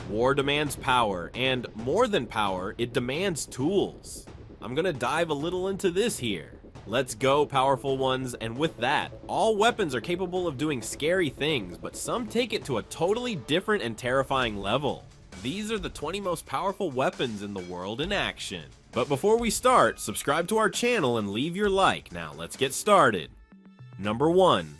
War demands power, and more than power, it demands tools. I'm gonna dive a little into this here. Let's go, powerful ones, and with that, all weapons are capable of doing scary things, but some take it to a totally different and terrifying level. These are the 20 most powerful weapons in the world in action. But before we start, subscribe to our channel and leave your like. Now let's get started. Number 1.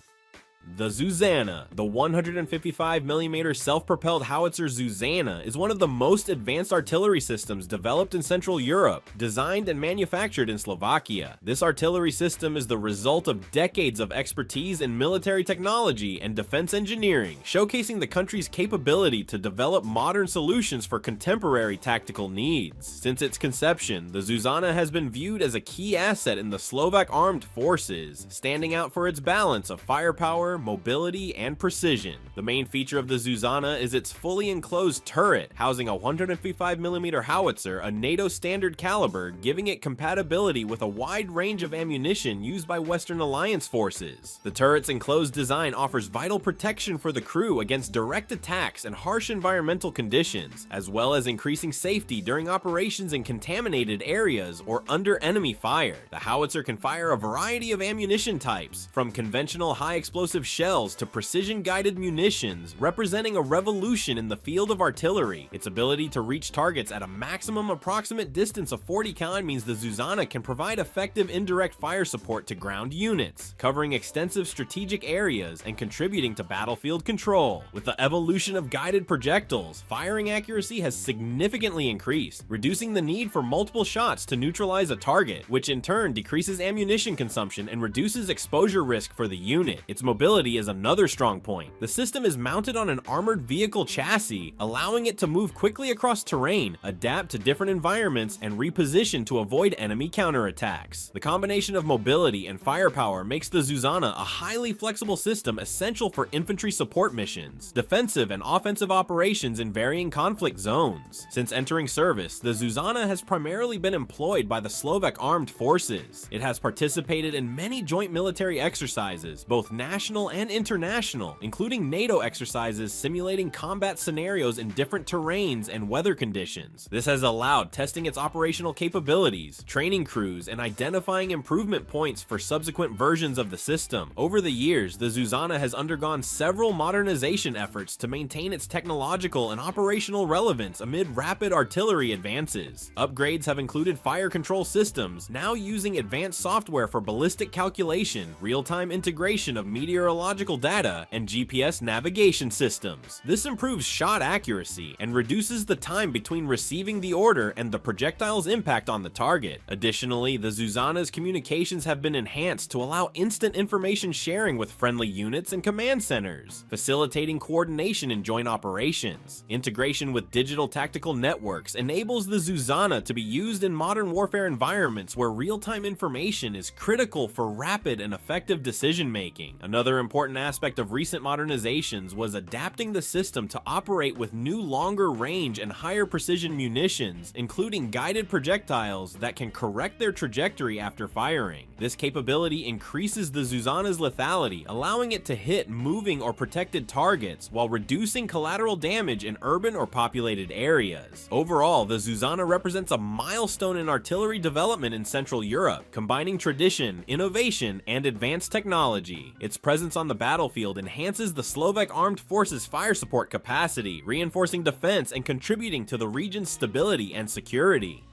The Zuzana. The 155mm self-propelled howitzer Zuzana is one of the most advanced artillery systems developed in Central Europe, designed and manufactured in Slovakia. This artillery system is the result of decades of expertise in military technology and defense engineering, showcasing the country's capability to develop modern solutions for contemporary tactical needs. Since its conception, the Zuzana has been viewed as a key asset in the Slovak armed forces, standing out for its balance of firepower, mobility, and precision. The main feature of the Zuzana is its fully enclosed turret, housing a 155mm howitzer, a NATO standard caliber, giving it compatibility with a wide range of ammunition used by Western Alliance forces. The turret's enclosed design offers vital protection for the crew against direct attacks and harsh environmental conditions, as well as increasing safety during operations in contaminated areas or under enemy fire. The howitzer can fire a variety of ammunition types, from conventional high-explosive shells to precision-guided munitions, representing a revolution in the field of artillery. Its ability to reach targets at a maximum approximate distance of 40 km means the Zuzana can provide effective indirect fire support to ground units, covering extensive strategic areas and contributing to battlefield control. With the evolution of guided projectiles, firing accuracy has significantly increased, reducing the need for multiple shots to neutralize a target, which in turn decreases ammunition consumption and reduces exposure risk for the unit. Its mobility is another strong point. The system is mounted on an armored vehicle chassis, allowing it to move quickly across terrain, adapt to different environments, and reposition to avoid enemy counterattacks. The combination of mobility and firepower makes the Zuzana a highly flexible system essential for infantry support missions, defensive and offensive operations in varying conflict zones. Since entering service, the Zuzana has primarily been employed by the Slovak armed forces. It has participated in many joint military exercises, both national and international, including NATO exercises simulating combat scenarios in different terrains and weather conditions. This has allowed testing its operational capabilities, training crews, and identifying improvement points for subsequent versions of the system. Over the years, the Zuzana has undergone several modernization efforts to maintain its technological and operational relevance amid rapid artillery advances. Upgrades have included fire control systems, now using advanced software for ballistic calculation, real-time integration of meteorological data, and GPS navigation systems. This improves shot accuracy and reduces the time between receiving the order and the projectile's impact on the target. Additionally, the Zuzana's communications have been enhanced to allow instant information sharing with friendly units and command centers, facilitating coordination in joint operations. Integration with digital tactical networks enables the Zuzana to be used in modern warfare environments where real-time information is critical for rapid and effective decision-making. Another important aspect of recent modernizations was adapting the system to operate with new longer range and higher precision munitions, including guided projectiles that can correct their trajectory after firing. This capability increases the Zuzana's lethality, allowing it to hit moving or protected targets while reducing collateral damage in urban or populated areas. Overall, the Zuzana represents a milestone in artillery development in Central Europe, combining tradition, innovation, and advanced technology. Its presence on the battlefield enhances the Slovak armed forces' fire support capacity, reinforcing defense and contributing to the region's stability and security.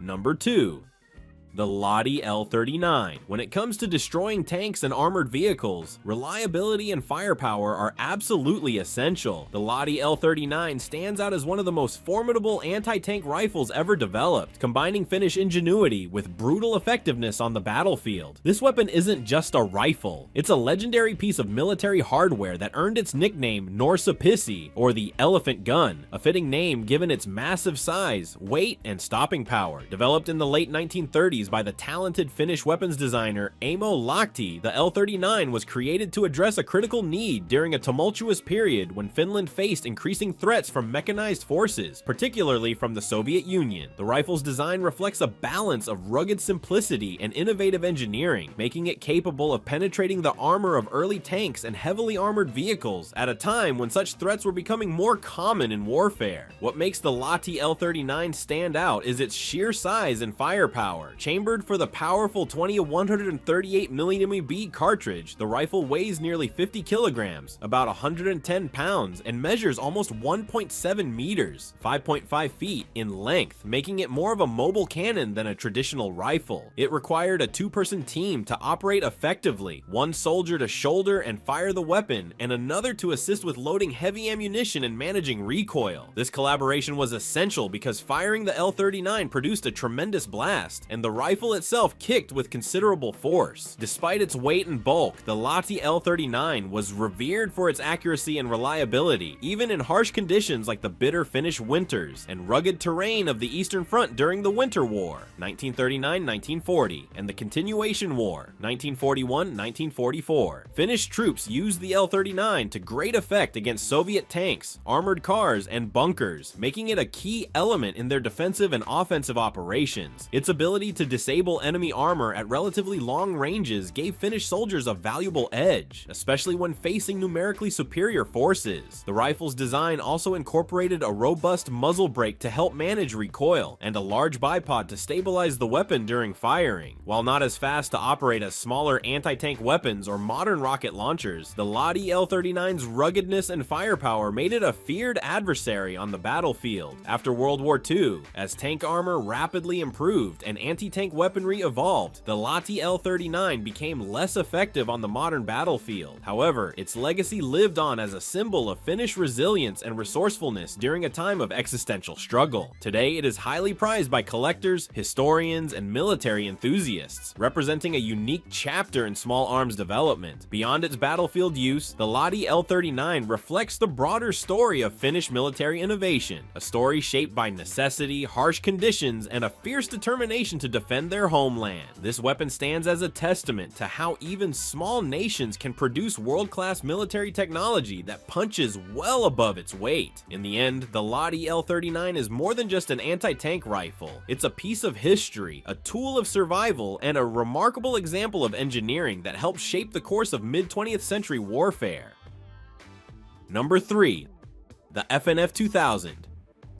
Number 2. The Ladi L39. When it comes to destroying tanks and armored vehicles, reliability and firepower are absolutely essential. The Ladi L39 stands out as one of the most formidable anti-tank rifles ever developed, combining Finnish ingenuity with brutal effectiveness on the battlefield. This weapon isn't just a rifle, it's a legendary piece of military hardware that earned its nickname Norsapissi, or the Elephant Gun, a fitting name given its massive size, weight, and stopping power. Developed in the late 1930s 1940s by the talented Finnish weapons designer Aimo Lahti, the L-39 was created to address a critical need during a tumultuous period when Finland faced increasing threats from mechanized forces, particularly from the Soviet Union. The rifle's design reflects a balance of rugged simplicity and innovative engineering, making it capable of penetrating the armor of early tanks and heavily armored vehicles at a time when such threats were becoming more common in warfare. What makes the Lahti L-39 stand out is its sheer size and firepower. Chambered for the powerful 20-138mm bead cartridge, the rifle weighs nearly 50 kilograms, about 110 pounds, and measures almost 1.7 meters, 5.5 feet in length, making it more of a mobile cannon than a traditional rifle. It required a two-person team to operate effectively, one soldier to shoulder and fire the weapon, and another to assist with loading heavy ammunition and managing recoil. This collaboration was essential because firing the L-39 produced a tremendous blast, and the rifle itself kicked with considerable force. Despite its weight and bulk, the Lahti L-39 was revered for its accuracy and reliability, even in harsh conditions like the bitter Finnish winters and rugged terrain of the Eastern Front during the Winter War, 1939-1940, and the Continuation War, 1941-1944. Finnish troops used the L-39 to great effect against Soviet tanks, armored cars, and bunkers, making it a key element in their defensive and offensive operations. Its ability to disable enemy armor at relatively long ranges gave Finnish soldiers a valuable edge, especially when facing numerically superior forces. The rifle's design also incorporated a robust muzzle brake to help manage recoil, and a large bipod to stabilize the weapon during firing. While not as fast to operate as smaller anti-tank weapons or modern rocket launchers, the Lahti L-39's ruggedness and firepower made it a feared adversary on the battlefield. After World War II, as tank armor rapidly improved and anti-tank weaponry evolved, the Lahti L-39 became less effective on the modern battlefield. However, its legacy lived on as a symbol of Finnish resilience and resourcefulness during a time of existential struggle. Today, it is highly prized by collectors, historians, and military enthusiasts, representing a unique chapter in small arms development. Beyond its battlefield use, the Lahti L-39 reflects the broader story of Finnish military innovation, a story shaped by necessity, harsh conditions, and a fierce determination to defend their homeland. This weapon stands as a testament to how even small nations can produce world-class military technology that punches well above its weight. In the end, the Lahti L-39 is more than just an anti-tank rifle. It's a piece of history, a tool of survival, and a remarkable example of engineering that helped shape the course of mid-20th century warfare. Number 3. The FNF-2000.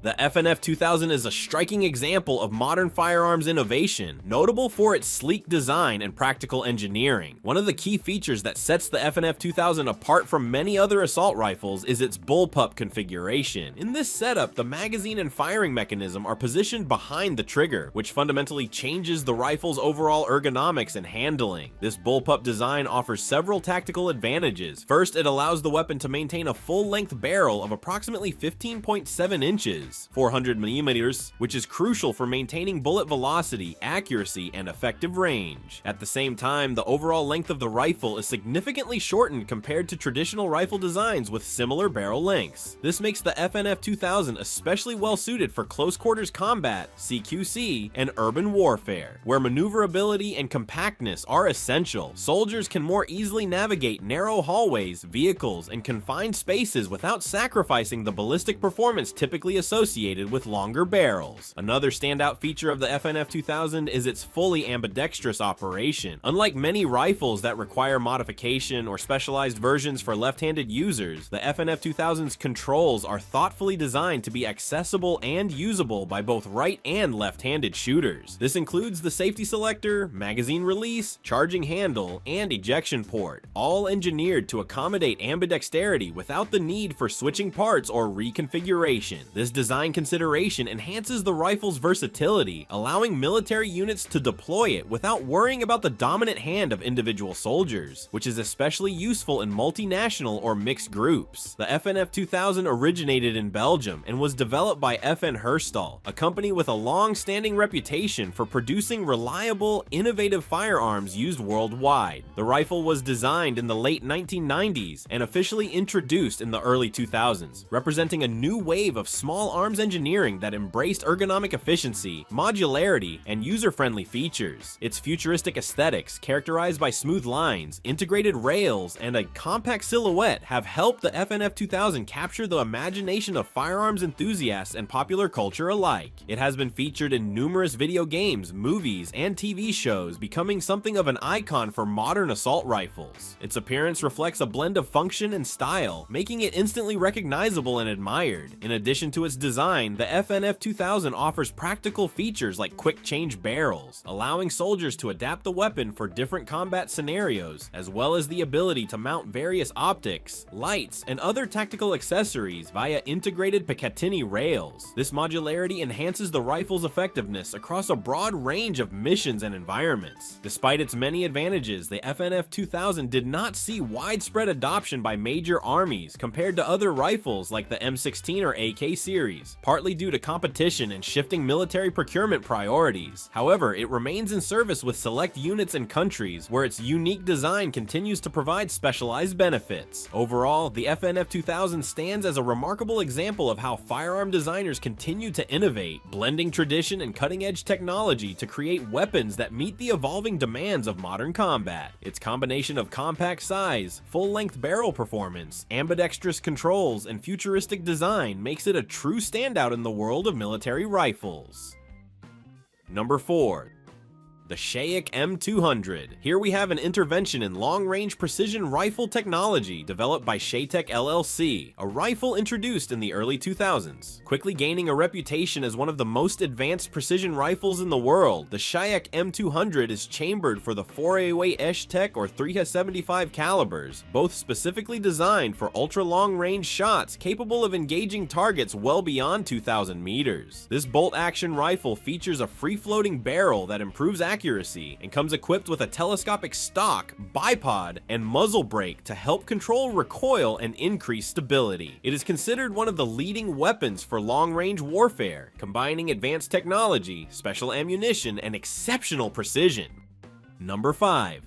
The FNF-2000 is a striking example of modern firearms innovation, notable for its sleek design and practical engineering. One of the key features that sets the FNF-2000 apart from many other assault rifles is its bullpup configuration. In this setup, the magazine and firing mechanism are positioned behind the trigger, which fundamentally changes the rifle's overall ergonomics and handling. This bullpup design offers several tactical advantages. First, it allows the weapon to maintain a full-length barrel of approximately 15.7 inches. 400mm, which is crucial for maintaining bullet velocity, accuracy, and effective range. At the same time, the overall length of the rifle is significantly shortened compared to traditional rifle designs with similar barrel lengths. This makes the FNF-2000 especially well suited for close quarters combat, CQC, and urban warfare, where maneuverability and compactness are essential. Soldiers can more easily navigate narrow hallways, vehicles, and confined spaces without sacrificing the ballistic performance typically associated with longer barrels. Another standout feature of the FNF-2000 is its fully ambidextrous operation. Unlike many rifles that require modification or specialized versions for left-handed users, the FNF-2000's controls are thoughtfully designed to be accessible and usable by both right and left-handed shooters. This includes the safety selector, magazine release, charging handle, and ejection port, all engineered to accommodate ambidexterity without the need for switching parts or reconfiguration. This design consideration enhances the rifle's versatility, allowing military units to deploy it without worrying about the dominant hand of individual soldiers, which is especially useful in multinational or mixed groups. The FNF-2000 originated in Belgium and was developed by FN Herstal, a company with a long-standing reputation for producing reliable, innovative firearms used worldwide. The rifle was designed in the late 1990s and officially introduced in the early 2000s, representing a new wave of small arms engineering that embraced ergonomic efficiency, modularity, and user-friendly features. Its futuristic aesthetics, characterized by smooth lines, integrated rails, and a compact silhouette, have helped the FNF 2000 capture the imagination of firearms enthusiasts and popular culture alike. It has been featured in numerous video games, movies, and TV shows, becoming something of an icon for modern assault rifles. Its appearance reflects a blend of function and style, making it instantly recognizable and admired. In addition to its design, the FNF 2000 offers practical features like quick change barrels, allowing soldiers to adapt the weapon for different combat scenarios, as well as the ability to mount various optics, lights, and other tactical accessories via integrated Picatinny rails. This modularity enhances the rifle's effectiveness across a broad range of missions and environments. Despite its many advantages, the FNF 2000 did not see widespread adoption by major armies compared to other rifles like the M16 or AK series, partly due to competition and shifting military procurement priorities. However, it remains in service with select units and countries where its unique design continues to provide specialized benefits. Overall, the FNF 2000 stands as a remarkable example of how firearm designers continue to innovate, blending tradition and cutting-edge technology to create weapons that meet the evolving demands of modern combat. Its combination of compact size, full-length barrel performance, ambidextrous controls, and futuristic design makes it a true standout in the world of military rifles. Number 4. The Shaik M200. Here we have an intervention in long-range precision rifle technology developed by Shaytek LLC, a rifle introduced in the early 2000s. Quickly gaining a reputation as one of the most advanced precision rifles in the world, the Shaik M200 is chambered for the 408 Eshtec or 375 calibers, both specifically designed for ultra-long-range shots capable of engaging targets well beyond 2,000 meters. This bolt-action rifle features a free-floating barrel that improves accuracy and comes equipped with a telescopic stock, bipod, and muzzle brake to help control recoil and increase stability. It is considered one of the leading weapons for long-range warfare, combining advanced technology, special ammunition, and exceptional precision. Number 5.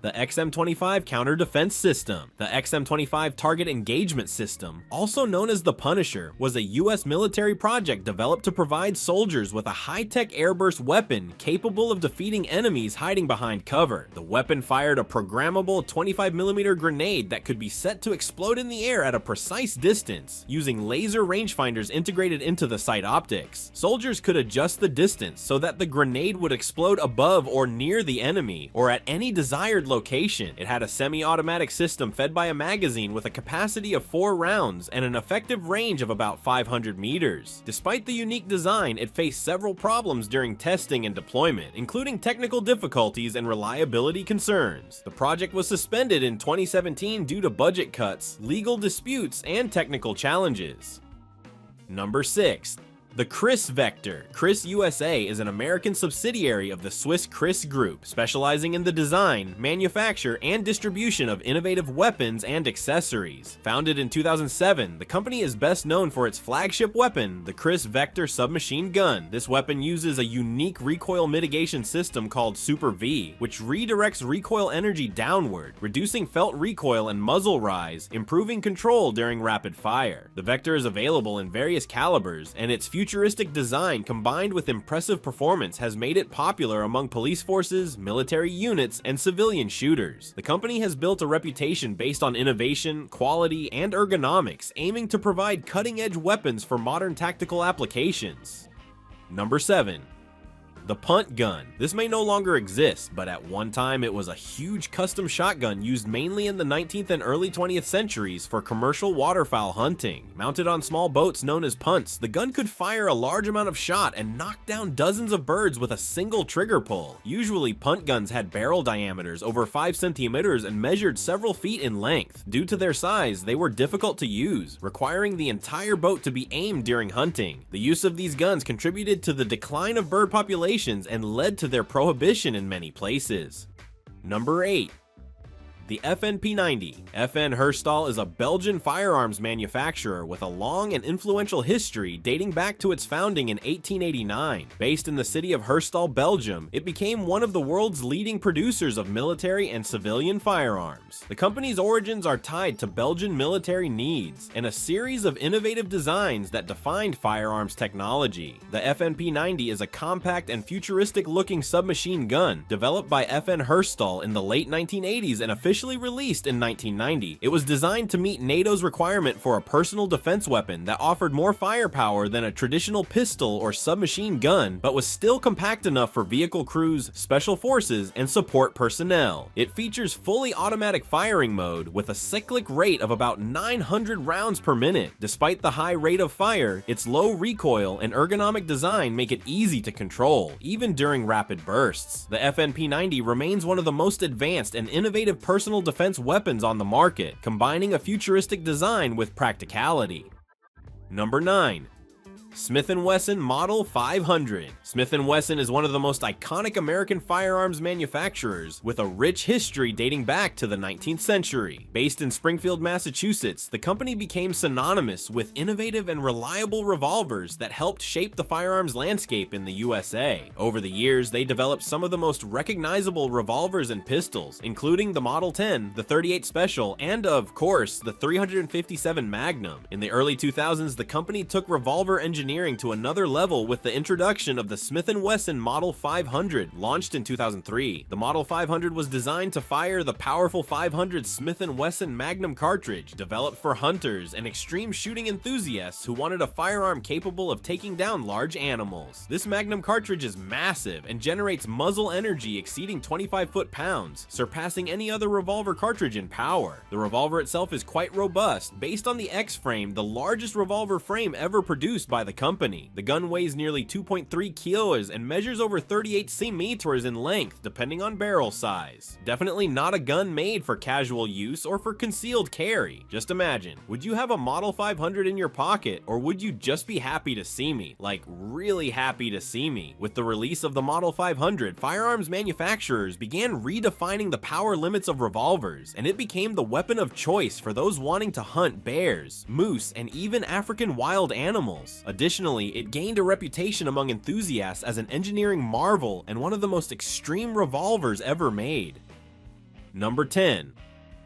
The XM25 Counter Defense System. The XM25 Target Engagement System, also known as the Punisher, was a US military project developed to provide soldiers with a high-tech airburst weapon capable of defeating enemies hiding behind cover. The weapon fired a programmable 25mm grenade that could be set to explode in the air at a precise distance, using laser rangefinders integrated into the sight optics. Soldiers could adjust the distance so that the grenade would explode above or near the enemy, or at any desired location. It had a semi-automatic system fed by a magazine with a capacity of 4 rounds and an effective range of about 500 meters. Despite the unique design, it faced several problems during testing and deployment, including technical difficulties and reliability concerns. The project was suspended in 2017 due to budget cuts, legal disputes, and technical challenges. Number 6. The Chris Vector. Chris USA is an American subsidiary of the Swiss Chris Group, specializing in the design, manufacture, and distribution of innovative weapons and accessories. Founded in 2007, the company is best known for its flagship weapon, the Chris Vector submachine gun. This weapon uses a unique recoil mitigation system called Super V, which redirects recoil energy downward, reducing felt recoil and muzzle rise, improving control during rapid fire. The Vector is available in various calibers, and its futuristic design combined with impressive performance has made it popular among police forces, military units, and civilian shooters. The company has built a reputation based on innovation, quality, and ergonomics, aiming to provide cutting-edge weapons for modern tactical applications. Number 7. The punt gun. This may no longer exist, but at one time it was a huge custom shotgun used mainly in the 19th and early 20th centuries for commercial waterfowl hunting. Mounted on small boats known as punts, the gun could fire a large amount of shot and knock down dozens of birds with a single trigger pull. Usually, punt guns had barrel diameters over 5 centimeters and measured several feet in length. Due to their size, they were difficult to use, requiring the entire boat to be aimed during hunting. The use of these guns contributed to the decline of bird populations and led to their prohibition in many places. Number 8. The FNP90. FN Herstal is a Belgian firearms manufacturer with a long and influential history dating back to its founding in 1889. Based in the city of Herstal, Belgium, it became one of the world's leading producers of military and civilian firearms. The company's origins are tied to Belgian military needs and a series of innovative designs that defined firearms technology. The FNP90 is a compact and futuristic-looking submachine gun developed by FN Herstal in the late 1980s and officially released in 1990. It was designed to meet NATO's requirement for a personal defense weapon that offered more firepower than a traditional pistol or submachine gun, but was still compact enough for vehicle crews, special forces, and support personnel. It features fully automatic firing mode with a cyclic rate of about 900 rounds per minute. Despite the high rate of fire, its low recoil and ergonomic design make it easy to control, even during rapid bursts. The FNP90 remains one of the most advanced and innovative personal defense weapons on the market, combining a futuristic design with practicality. Number 9. Smith & Wesson Model 500. Smith & Wesson is one of the most iconic American firearms manufacturers with a rich history dating back to the 19th century. Based in Springfield, Massachusetts, the company became synonymous with innovative and reliable revolvers that helped shape the firearms landscape in the USA. Over the years, they developed some of the most recognizable revolvers and pistols, including the Model 10, the 38 Special, and of course, the 357 Magnum. In the early 2000s, the company took revolver engineering to another level with the introduction of the Smith & Wesson Model 500, launched in 2003. The Model 500 was designed to fire the powerful 500 Smith & Wesson Magnum cartridge, developed for hunters and extreme shooting enthusiasts who wanted a firearm capable of taking down large animals. This Magnum cartridge is massive and generates muzzle energy exceeding 25 foot-pounds, surpassing any other revolver cartridge in power. The revolver itself is quite robust, based on the X-frame, the largest revolver frame ever produced by the company. The gun weighs nearly 2.3 kilos and measures over 38 centimeters in length, depending on barrel size. Definitely not a gun made for casual use or for concealed carry. Just imagine, would you have a Model 500 in your pocket, or would you just be happy to see me? Like, really happy to see me. With the release of the Model 500, firearms manufacturers began redefining the power limits of revolvers, and it became the weapon of choice for those wanting to hunt bears, moose, and even African wild animals. Additionally, it gained a reputation among enthusiasts as an engineering marvel and one of the most extreme revolvers ever made. Number 10.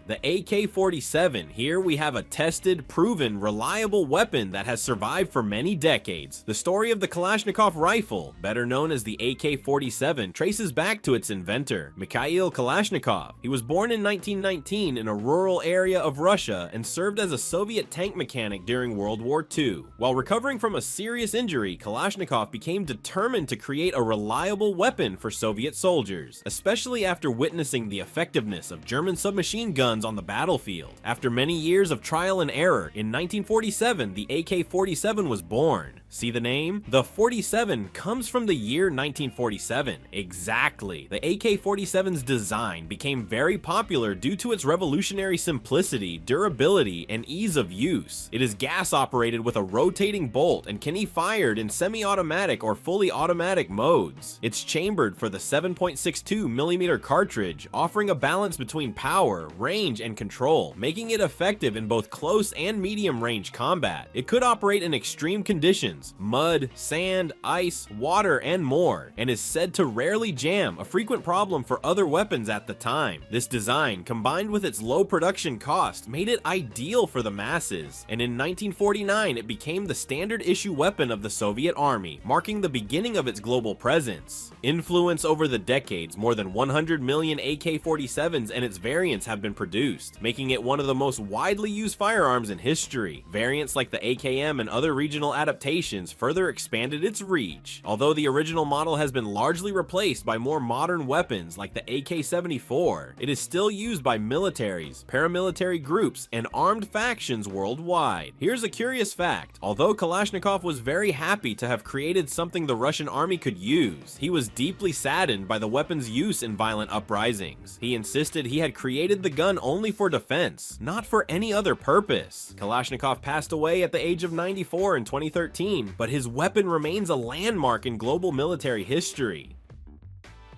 The AK-47. Here we have a tested, proven, reliable weapon that has survived for many decades. The story of the Kalashnikov rifle, better known as the AK-47, traces back to its inventor, Mikhail Kalashnikov. He was born in 1919 in a rural area of Russia and served as a Soviet tank mechanic during World War II. While recovering from a serious injury, Kalashnikov became determined to create a reliable weapon for Soviet soldiers, especially after witnessing the effectiveness of German submachine guns on the battlefield. After many years of trial and error, in 1947, the AK-47 was born. See the name? The 47 comes from the year 1947. Exactly. The AK-47's design became very popular due to its revolutionary simplicity, durability, and ease of use. It is gas-operated with a rotating bolt and can be fired in semi-automatic or fully automatic modes. It's chambered for the 7.62mm cartridge, offering a balance between power, range, and control, making it effective in both close and medium-range combat. It could operate in extreme conditions, mud, sand, ice, water, and more, and is said to rarely jam, a frequent problem for other weapons at the time. This design, combined with its low production cost, made it ideal for the masses, and in 1949 it became the standard issue weapon of the Soviet Army, marking the beginning of its global presence. Influence over the decades, more than 100 million AK-47s and its variants have been produced, making it one of the most widely used firearms in history. Variants like the AKM and other regional adaptations further expanded its reach. Although the original model has been largely replaced by more modern weapons like the AK-74, it is still used by militaries, paramilitary groups, and armed factions worldwide. Here's a curious fact. Although Kalashnikov was very happy to have created something the Russian army could use, he was deeply saddened by the weapon's use in violent uprisings. He insisted he had created the gun only for defense, not for any other purpose. Kalashnikov passed away at the age of 94 in 2013, but his weapon remains a landmark in global military history.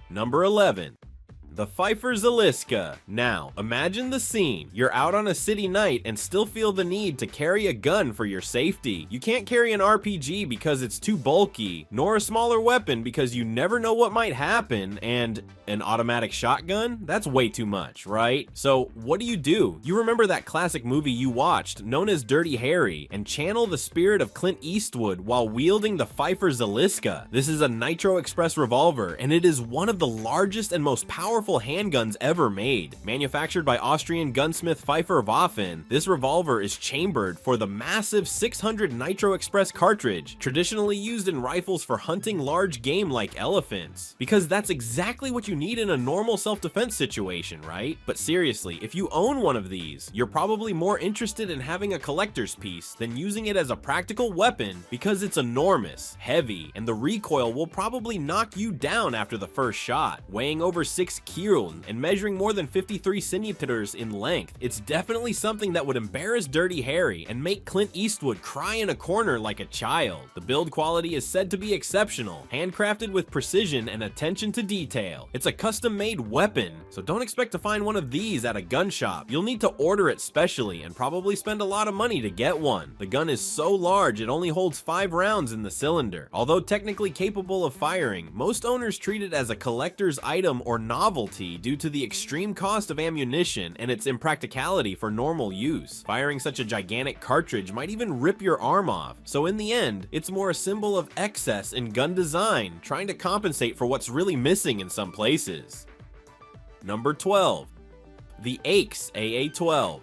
Number 11. The Pfeiffer Zaliska. Now, imagine the scene. You're out on a city night and still feel the need to carry a gun for your safety. You can't carry an RPG because it's too bulky, nor a smaller weapon because you never know what might happen, and an automatic shotgun? That's way too much, right? So what do? You remember that classic movie you watched, known as Dirty Harry, and channel the spirit of Clint Eastwood while wielding the Pfeiffer Zaliska. This is a Nitro Express revolver, and it is one of the largest and most powerful handguns ever made. Manufactured by Austrian gunsmith Pfeiffer Waffen, this revolver is chambered for the massive 600 Nitro Express cartridge, traditionally used in rifles for hunting large game like elephants. Because that's exactly what you need in a normal self-defense situation, right? But seriously, if you own one of these, you're probably more interested in having a collector's piece than using it as a practical weapon because it's enormous, heavy, and the recoil will probably knock you down after the first shot. Weighing over 6 kilo and measuring more than 53 centimeters in length, it's definitely something that would embarrass Dirty Harry and make Clint Eastwood cry in a corner like a child. The build quality is said to be exceptional, handcrafted with precision and attention to detail. It's a custom-made weapon, so don't expect to find one of these at a gun shop. You'll need to order it specially and probably spend a lot of money to get one. The gun is so large it only holds 5 rounds in the cylinder. Although technically capable of firing, most owners treat it as a collector's item or novelty due to the extreme cost of ammunition and its impracticality for normal use. Firing such a gigantic cartridge might even rip your arm off, so in the end, it's more a symbol of excess in gun design, trying to compensate for what's really missing in some places. Number 12. The Aix AA-12.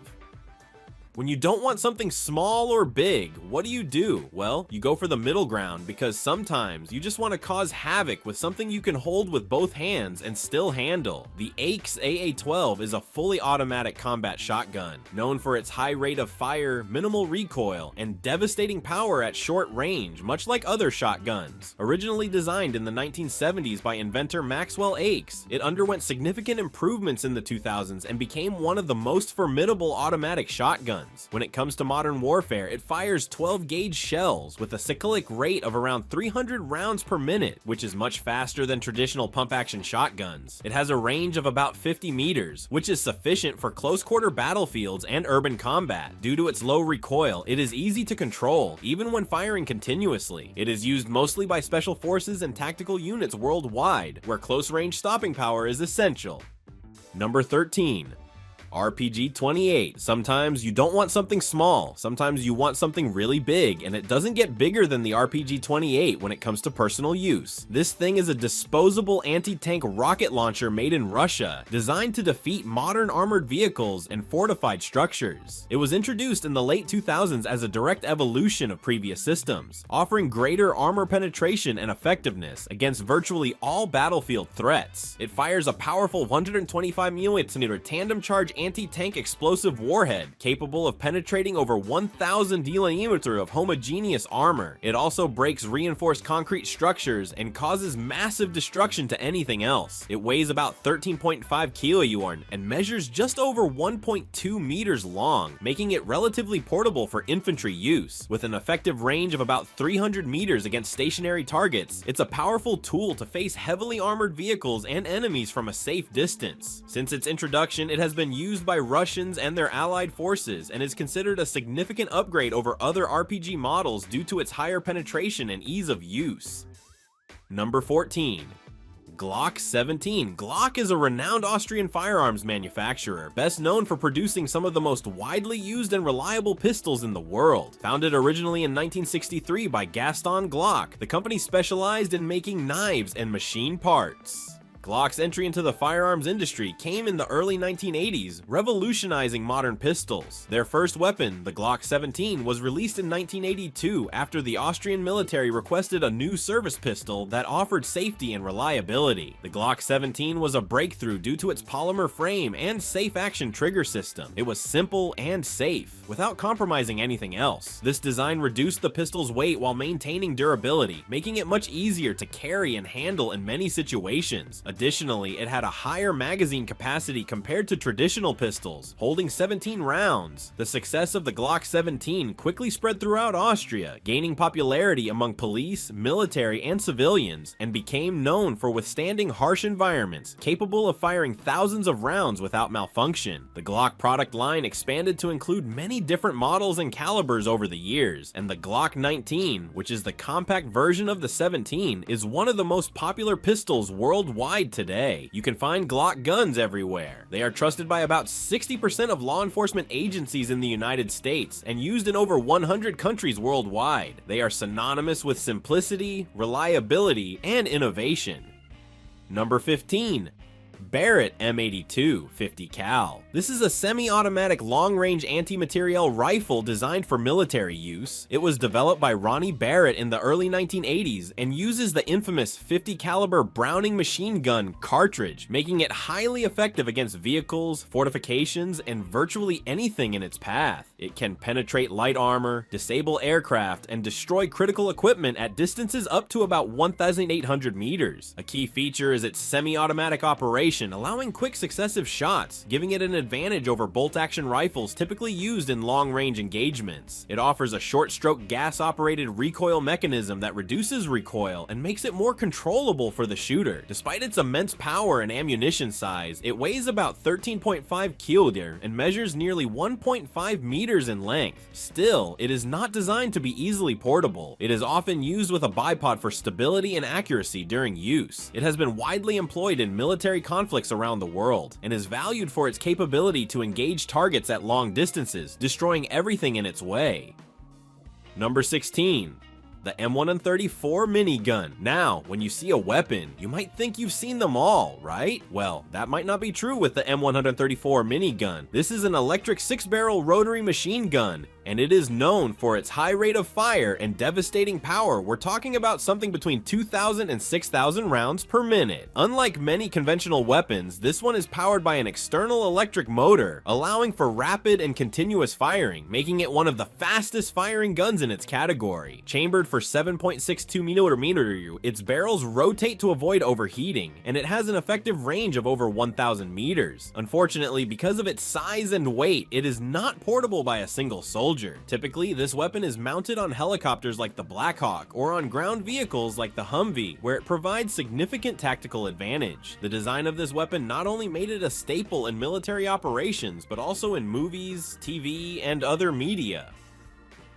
When you don't want something small or big, what do? Well, you go for the middle ground because sometimes you just want to cause havoc with something you can hold with both hands and still handle. The Aix AA-12 is a fully automatic combat shotgun, known for its high rate of fire, minimal recoil, and devastating power at short range, much like other shotguns. Originally designed in the 1970s by inventor Maxwell Aix, it underwent significant improvements in the 2000s and became one of the most formidable automatic shotguns. When it comes to modern warfare, it fires 12-gauge shells with a cyclic rate of around 300 rounds per minute, which is much faster than traditional pump-action shotguns. It has a range of about 50 meters, which is sufficient for close-quarter battlefields and urban combat. Due to its low recoil, it is easy to control, even when firing continuously. It is used mostly by special forces and tactical units worldwide, where close-range stopping power is essential. Number 13. RPG-28. Sometimes you don't want something small, sometimes you want something really big, and it doesn't get bigger than the RPG-28 when it comes to personal use. This thing is a disposable anti-tank rocket launcher made in Russia, designed to defeat modern armored vehicles and fortified structures. It was introduced in the late 2000s as a direct evolution of previous systems, offering greater armor penetration and effectiveness against virtually all battlefield threats. It fires a powerful 125mm tandem charge anti-tank explosive warhead capable of penetrating over 1,000 dm of homogeneous armor. It also breaks reinforced concrete structures and causes massive destruction to anything else. It weighs about 13.5 kilo and measures just over 1.2 meters long, making it relatively portable for infantry use. With an effective range of about 300 meters against stationary targets, it's a powerful tool to face heavily armored vehicles and enemies from a safe distance. Since its introduction, it has been used by Russians and their allied forces and is considered a significant upgrade over other RPG models due to its higher penetration and ease of use. Number 14. Glock 17. Glock is a renowned Austrian firearms manufacturer, best known for producing some of the most widely used and reliable pistols in the world. Founded originally in 1963 by Gaston Glock, the company specialized in making knives and machine parts. Glock's entry into the firearms industry came in the early 1980s, revolutionizing modern pistols. Their first weapon, the Glock 17, was released in 1982 after the Austrian military requested a new service pistol that offered safety and reliability. The Glock 17 was a breakthrough due to its polymer frame and safe action trigger system. It was simple and safe, without compromising anything else. This design reduced the pistol's weight while maintaining durability, making it much easier to carry and handle in many situations, Additionally, it had a higher magazine capacity compared to traditional pistols, holding 17 rounds. The success of the Glock 17 quickly spread throughout Austria, gaining popularity among police, military, and civilians, and became known for withstanding harsh environments, capable of firing thousands of rounds without malfunction. The Glock product line expanded to include many different models and calibers over the years, and the Glock 19, which is the compact version of the 17, is one of the most popular pistols worldwide today. You can find Glock guns everywhere. They are trusted by about 60% of law enforcement agencies in the United States and used in over 100 countries worldwide. They are synonymous with simplicity, reliability, and innovation. Number 15. Barrett M82 50 cal. This is a semi-automatic long-range anti-materiel rifle designed for military use. It was developed by Ronnie Barrett in the early 1980s and uses the infamous 50 caliber Browning machine gun cartridge, making it highly effective against vehicles, fortifications, and virtually anything in its path. It can penetrate light armor, disable aircraft, and destroy critical equipment at distances up to about 1,800 meters. A key feature is its semi-automatic operation, allowing quick successive shots, giving it an advantage over bolt-action rifles typically used in long-range engagements. It offers a short-stroke gas-operated recoil mechanism that reduces recoil and makes it more controllable for the shooter. Despite its immense power and ammunition size, it weighs about 13.5 kg and measures nearly 1.5 meters in length. Still, it is not designed to be easily portable. It is often used with a bipod for stability and accuracy during use. It has been widely employed in military conflicts around the world, and is valued for its capability to engage targets at long distances, destroying everything in its way. Number 16. The M134 minigun. Now, when you see a weapon, you might think you've seen them all, right? Well, that might not be true with the M134 minigun. This is an electric 6-barrel rotary machine gun, and it is known for its high rate of fire and devastating power. We're talking about something between 2,000 and 6,000 rounds per minute. Unlike many conventional weapons, this one is powered by an external electric motor, allowing for rapid and continuous firing, making it one of the fastest firing guns in its category. Chambered for 7.62 millimeter, its barrels rotate to avoid overheating, and it has an effective range of over 1,000 meters. Unfortunately, because of its size and weight, it is not portable by a single soldier. Typically, this weapon is mounted on helicopters like the Black Hawk or on ground vehicles like the Humvee, where it provides significant tactical advantage. The design of this weapon not only made it a staple in military operations, but also in movies, TV, and other media.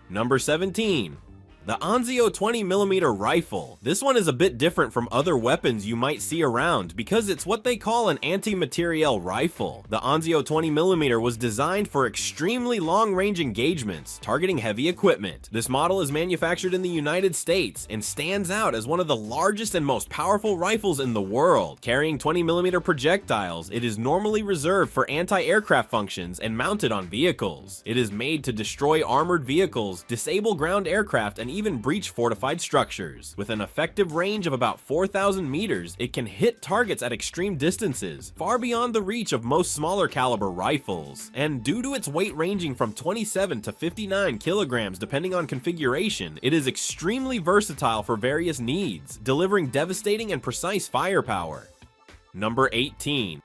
Number 17. The Anzio 20mm rifle. This one is a bit different from other weapons you might see around because it's what they call an anti-materiel rifle. The Anzio 20mm was designed for extremely long-range engagements, targeting heavy equipment. This model is manufactured in the United States and stands out as one of the largest and most powerful rifles in the world. Carrying 20mm projectiles, it is normally reserved for anti-aircraft functions and mounted on vehicles. It is made to destroy armored vehicles, disable ground aircraft, and even breach fortified structures. With an effective range of about 4,000 meters, it can hit targets at extreme distances, far beyond the reach of most smaller caliber rifles. And due to its weight ranging from 27 to 59 kilograms depending on configuration, it is extremely versatile for various needs, delivering devastating and precise firepower. Number 18.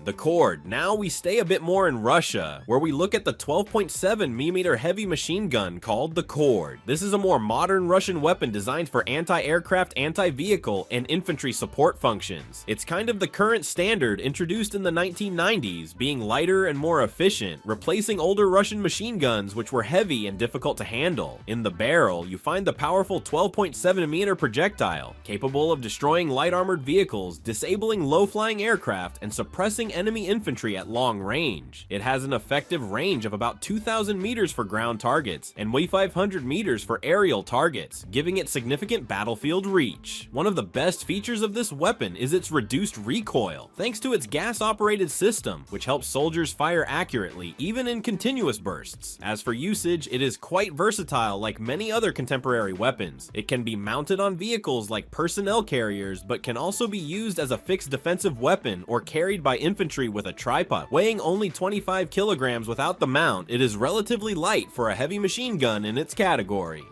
The Cord. Now we stay a bit more in Russia, where we look at the 12.7mm heavy machine gun called the Cord. This is a more modern Russian weapon designed for anti-aircraft, anti-vehicle, and infantry support functions. It's kind of the current standard introduced in the 1990s, being lighter and more efficient, replacing older Russian machine guns which were heavy and difficult to handle. In the barrel, you find the powerful 12.7mm projectile, capable of destroying light armored vehicles, disabling low-flying aircraft, and suppressing enemy infantry at long range. It has an effective range of about 2,000 meters for ground targets and 2,500 meters for aerial targets, giving it significant battlefield reach. One of the best features of this weapon is its reduced recoil, thanks to its gas-operated system, which helps soldiers fire accurately, even in continuous bursts. As for usage, it is quite versatile like many other contemporary weapons. It can be mounted on vehicles like personnel carriers, but can also be used as a fixed defensive weapon or carried by infantry with a tripod. Weighing only 25 kilograms without the mount, it is relatively light for a heavy machine gun in its category.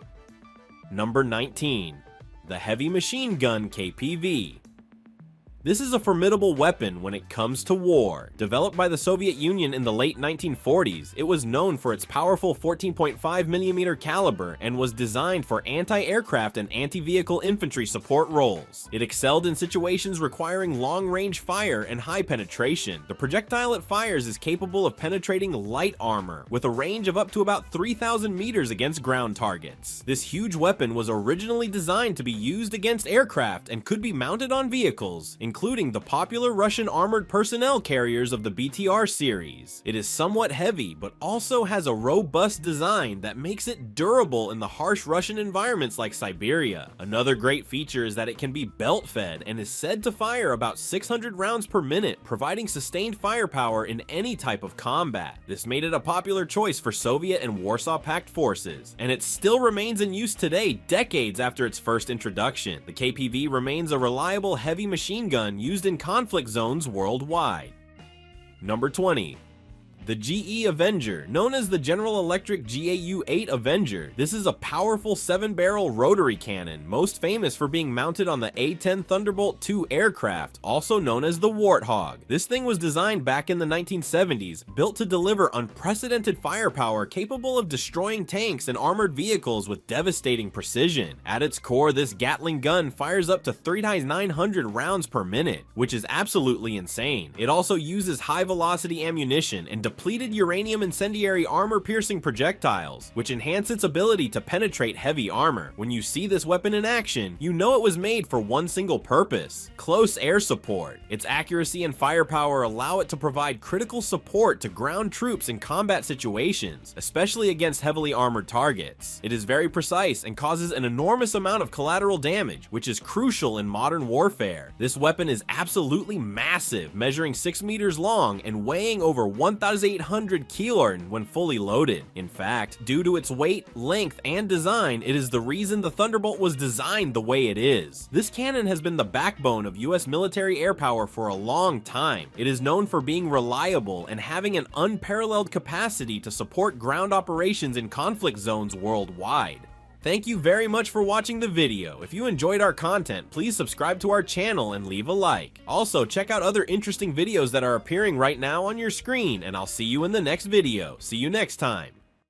Number 19. The Heavy Machine Gun KPV. This is a formidable weapon when it comes to war. Developed by the Soviet Union in the late 1940s, it was known for its powerful 14.5mm caliber and was designed for anti-aircraft and anti-vehicle infantry support roles. It excelled in situations requiring long-range fire and high penetration. The projectile it fires is capable of penetrating light armor, with a range of up to about 3,000 meters against ground targets. This huge weapon was originally designed to be used against aircraft and could be mounted on vehicles, including the popular Russian armored personnel carriers of the BTR series. It is somewhat heavy, but also has a robust design that makes it durable in the harsh Russian environments like Siberia. Another great feature is that it can be belt-fed and is said to fire about 600 rounds per minute, providing sustained firepower in any type of combat. This made it a popular choice for Soviet and Warsaw Pact forces, and it still remains in use today, decades after its first introduction. The KPV remains a reliable heavy machine gun used in conflict zones worldwide. Number 20. The GE Avenger, known as the General Electric GAU-8 Avenger. This is a powerful 7-barrel rotary cannon, most famous for being mounted on the A-10 Thunderbolt II aircraft, also known as the Warthog. This thing was designed back in the 1970s, built to deliver unprecedented firepower capable of destroying tanks and armored vehicles with devastating precision. At its core, this Gatling gun fires up to 3 times 900 rounds per minute, which is absolutely insane. It also uses high-velocity ammunition and depleted uranium incendiary armor-piercing projectiles, which enhance its ability to penetrate heavy armor. When you see this weapon in action, you know it was made for one single purpose: close air support. Its accuracy and firepower allow it to provide critical support to ground troops in combat situations, especially against heavily armored targets. It is very precise and causes an enormous amount of collateral damage, which is crucial in modern warfare. This weapon is absolutely massive, measuring 6 meters long and weighing over 1,800 kilorn when fully loaded. In fact, due to its weight, length, and design, it is the reason the Thunderbolt was designed the way it is. This cannon has been the backbone of US military air power for a long time. It is known for being reliable and having an unparalleled capacity to support ground operations in conflict zones worldwide. Thank you very much for watching the video. If you enjoyed our content, please subscribe to our channel and leave a like. Also, check out other interesting videos that are appearing right now on your screen, and I'll see you in the next video. See you next time.